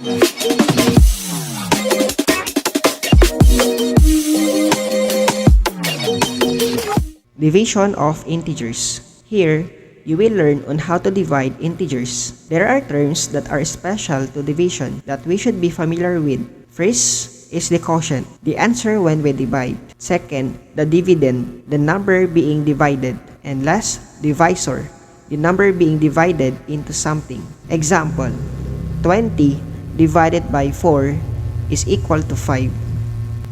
Division of integers. Here, you will learn on how to divide integers. There are terms that are special to division that we should be familiar with. First is the quotient, the answer when we divide. Second, the dividend, the number being divided. And last, divisor, the number being divided into something. Example, 20 divided by 4 is equal to 5.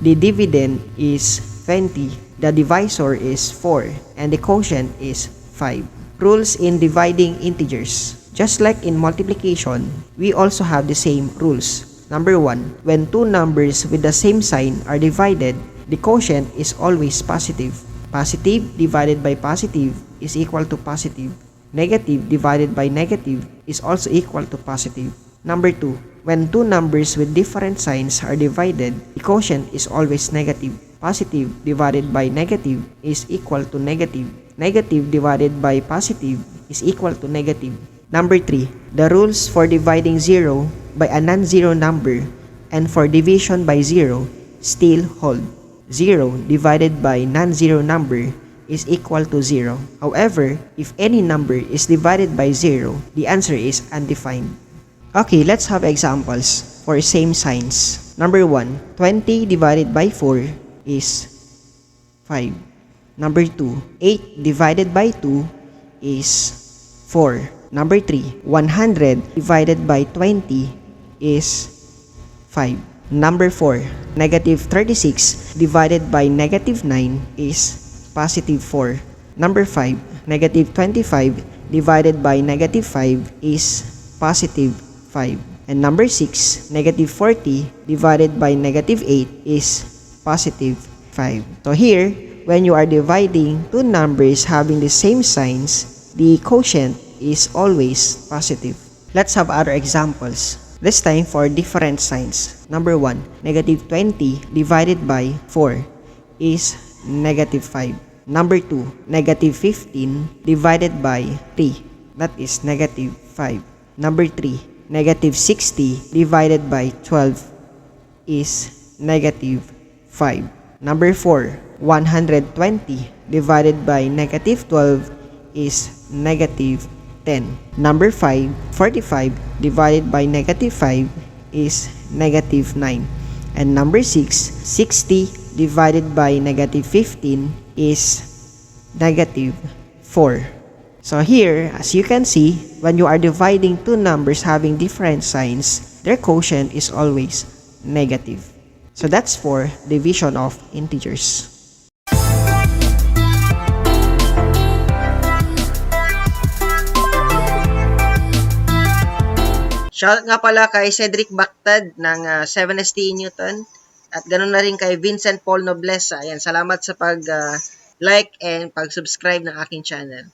The dividend is 20, the divisor is 4, and the quotient is 5. Rules in dividing integers. Just like in multiplication, we also have the same rules. Number 1, when two numbers with the same sign are divided, the quotient is always positive. Positive divided by positive is equal to positive. Negative divided by negative is also equal to positive. Number 2, when two numbers with different signs are divided, the quotient is always negative. Positive divided by negative is equal to negative. Negative divided by positive is equal to negative. Number 3, the rules for dividing 0 by a non-zero number and for division by 0 still hold. 0 divided by non-zero number is equal to 0. However, if any number is divided by 0, the answer is undefined. Okay, let's have examples for same signs. Number 1, 20 divided by 4 is 5. Number 2, 8 divided by 2 is 4. Number 3, 100 divided by 20 is 5. Number 4, negative 36 divided by negative 9 is positive 4. Number 5, negative 25 divided by negative 5 is positive 5. And number 6, negative 40 divided by negative 8 is positive 5. So here, when you are dividing two numbers having the same signs, the quotient is always positive. Let's have other examples. This time for different signs. Number 1, negative 20 divided by 4 is negative 5. Number 2, negative 15 divided by 3, that is negative 5. Number 3, negative 60 divided by 12 is negative 5. Number 4, 120 divided by negative 12 is negative 10. Number 5, 45 divided by negative 5 is negative 9. And number 6, 60 divided by negative 15 is negative 4. So here, as you can see, when you are dividing two numbers having different signs, their quotient is always negative. So that's for division of integers. Shout nga pala kay Cedric Bactad ng 7ST Newton at ganoon na rin kay Vincent Paul Noblesa. Ayan, salamat sa pag like and pag-subscribe ng aking channel.